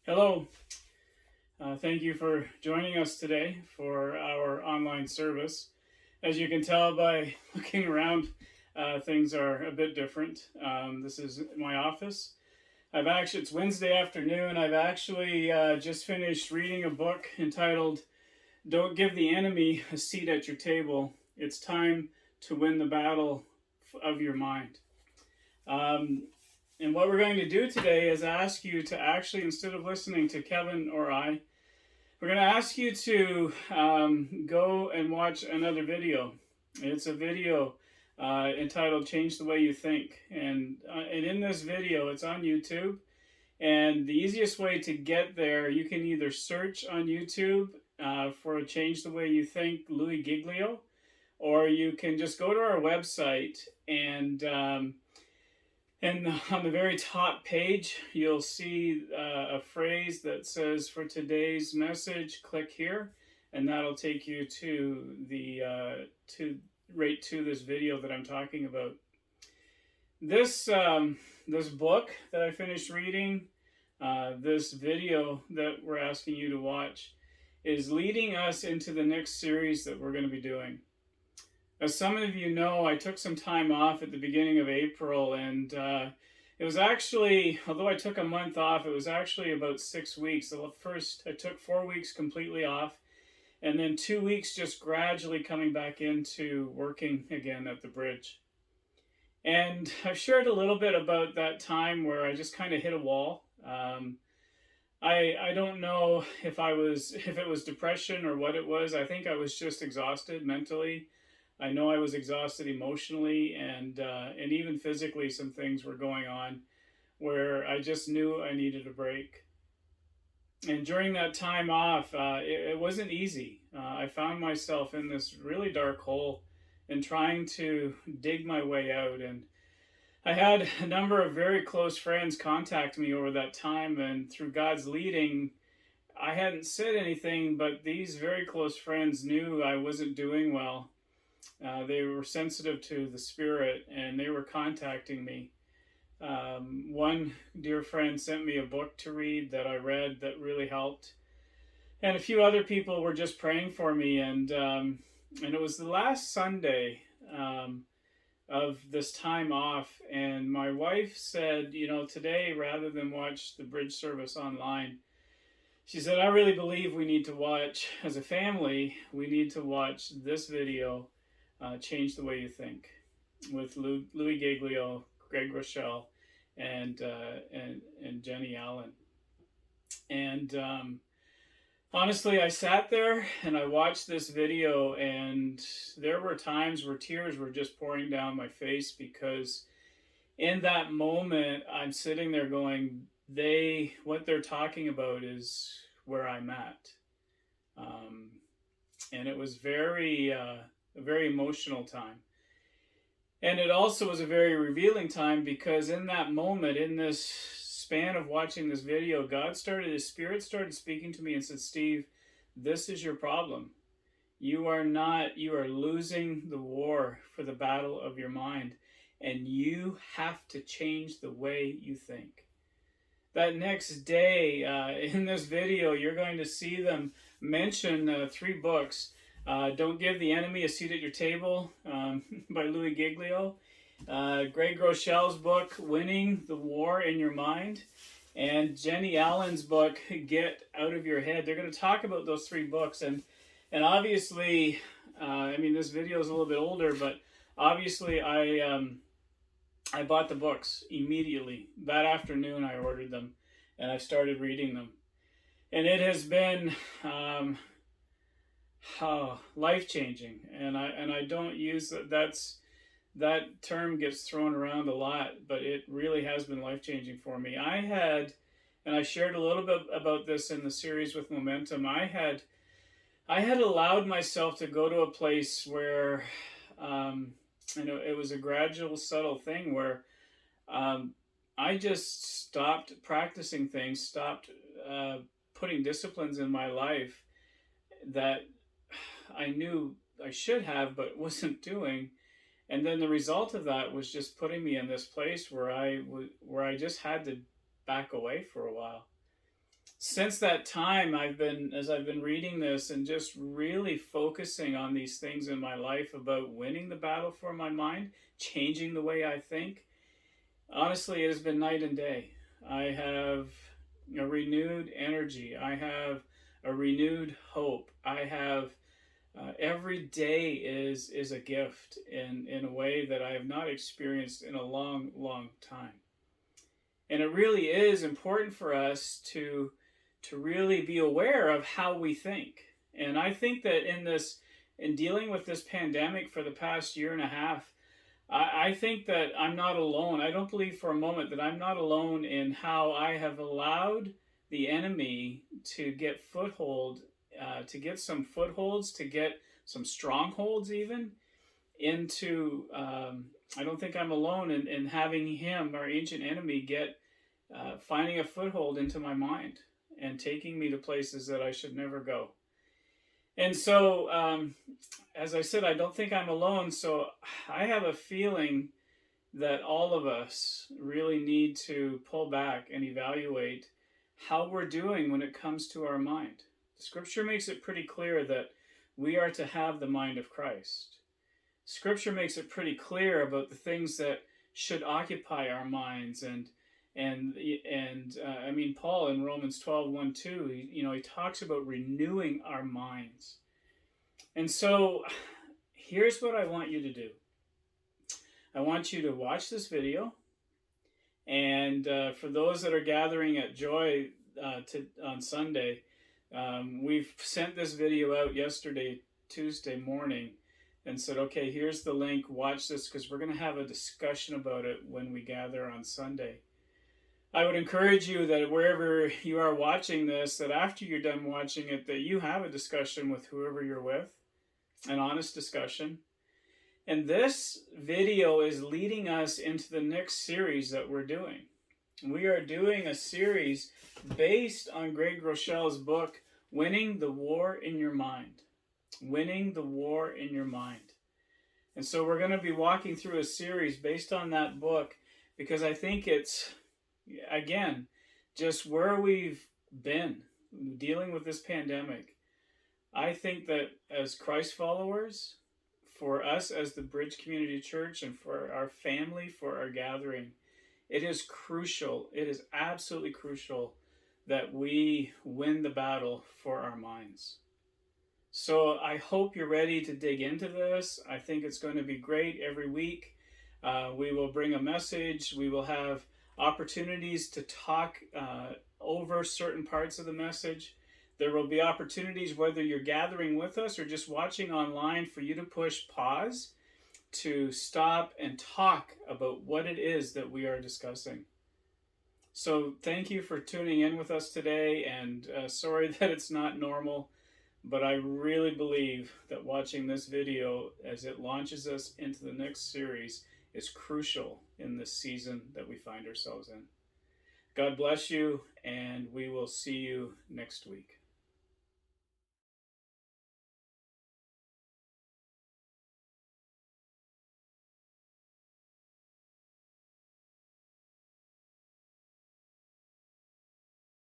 Hello. Thank you for joining us today for our online service. As you can tell by looking around, things are a bit different. This is my office. It's Wednesday afternoon. I've actually just finished reading a book entitled Don't Give the Enemy a Seat at Your Table. It's time to win the battle of your mind. And what we're going to do today is ask you to actually, instead of listening to Kevin or I, we're going to ask you to go and watch another video. It's a video entitled Change the Way You Think. And in this video, it's on YouTube. And the easiest way to get there, you can either search on YouTube for Change the Way You Think, Louis Giglio, or you can just go to our website and on the very top page, you'll see a phrase that says, "For today's message, click here," and that'll take you to this video that I'm talking about. This book that I finished reading, this video that we're asking you to watch, is leading us into the next series that we're going to be doing. As some of you know, I took some time off at the beginning of April, and it was actually, although I took a month off, it was actually about 6 weeks. So first, I took 4 weeks completely off, and then 2 weeks just gradually coming back into working again at the bridge. And I've shared a little bit about that time where I just kind of hit a wall. I don't know if it was depression or what it was. I think I was just exhausted mentally. I know I was exhausted emotionally and even physically. Some things were going on where I just knew I needed a break. And during that time off, it wasn't easy. I found myself in this really dark hole and trying to dig my way out. And I had a number of very close friends contact me over that time, and through God's leading, I hadn't said anything, but these very close friends knew I wasn't doing well. They were sensitive to the Spirit, and they were contacting me. One dear friend sent me a book to read that I read that really helped, and a few other people were just praying for me. And it was the last Sunday of this time off, and my wife said, today, rather than watch the bridge service online, she said, "I really believe we need to watch, as a family, we need to watch this video, Change the Way You Think," with Louis Giglio, Greg Rochelle, and Jenny Allen. And honestly, I sat there and I watched this video, and there were times where tears were just pouring down my face, because in that moment, I'm sitting there going, what they're talking about is where I'm at. And it was a very emotional time. And it also was a very revealing time, because in that moment, in this span of watching this video, His Spirit started speaking to me and said, "Steve, this is your problem. You are losing the war for the battle of your mind, and you have to change the way you think." That next day, in this video, you're going to see them mention 3 books. Don't Give the Enemy a Seat at Your Table by Louis Giglio. Greg Rochelle's book, Winning the War in Your Mind. And Jenny Allen's book, Get Out of Your Head. They're going to talk about those 3 books. And obviously, this video is a little bit older, but obviously I bought the books immediately. That afternoon I ordered them, and I started reading them. And it has been life-changing. And I don't use that term gets thrown around a lot, but it really has been life-changing for me. And I shared a little bit about this in the series with Momentum, I had allowed myself to go to a place where it was a gradual, subtle thing where I just stopped practicing things, stopped putting disciplines in my life that I knew I should have but wasn't doing. And then the result of that was just putting me in this place where I just had to back away for a while. since that time, as I've been reading this and just really focusing on these things in my life about winning the battle for my mind, changing the way I think. Honestly, it has been night and day. I have a renewed energy. I have a renewed hope. I have every day is a gift in a way that I have not experienced in a long, long time. And it really is important for us to really be aware of how we think. And I think that in dealing with this pandemic for the past year and a half, I think that I'm not alone. I don't believe for a moment that I'm not alone in how I have allowed the enemy to get foothold, to get some footholds, to get some strongholds even into. I don't think I'm alone in having him, our ancient enemy, get finding a foothold into my mind and taking me to places that I should never go. And so, as I said, I don't think I'm alone. So I have a feeling that all of us really need to pull back and evaluate how we're doing when it comes to our mind. Scripture makes it pretty clear that we are to have the mind of Christ. Scripture makes it pretty clear about the things that should occupy our minds, and I mean, Paul in Romans 12:1-2, he talks about renewing our minds. And so here's what I want you to do. I want you to watch this video, and for those that are gathering at Joy on Sunday, we've sent this video out yesterday, Tuesday morning, and said, okay, here's the link, watch this, because we're going to have a discussion about it when we gather on Sunday. I would encourage you that wherever you are watching this, that after you're done watching it, that you have a discussion with whoever you're with, an honest discussion. And this video is leading us into the next series that we're doing. We are doing a series based on Greg Rochelle's book, Winning the War in Your Mind. Winning the War in Your Mind. And so we're going to be walking through a series based on that book, because I think it's, again, just where we've been dealing with this pandemic. I think that as Christ followers, for us as the Bridge Community Church, and for our family, for our gathering, it is crucial, it is absolutely crucial that we win the battle for our minds. So I hope you're ready to dig into this. I think it's going to be great every week. We will bring a message. We will have opportunities to talk over certain parts of the message. There will be opportunities, whether you're gathering with us or just watching online, for you to push pause to stop and talk about what it is that we are discussing. So thank you for tuning in with us today, and sorry that it's not normal, but I really believe that watching this video as it launches us into the next series is crucial in this season that we find ourselves in. God bless you, and we will see you next week.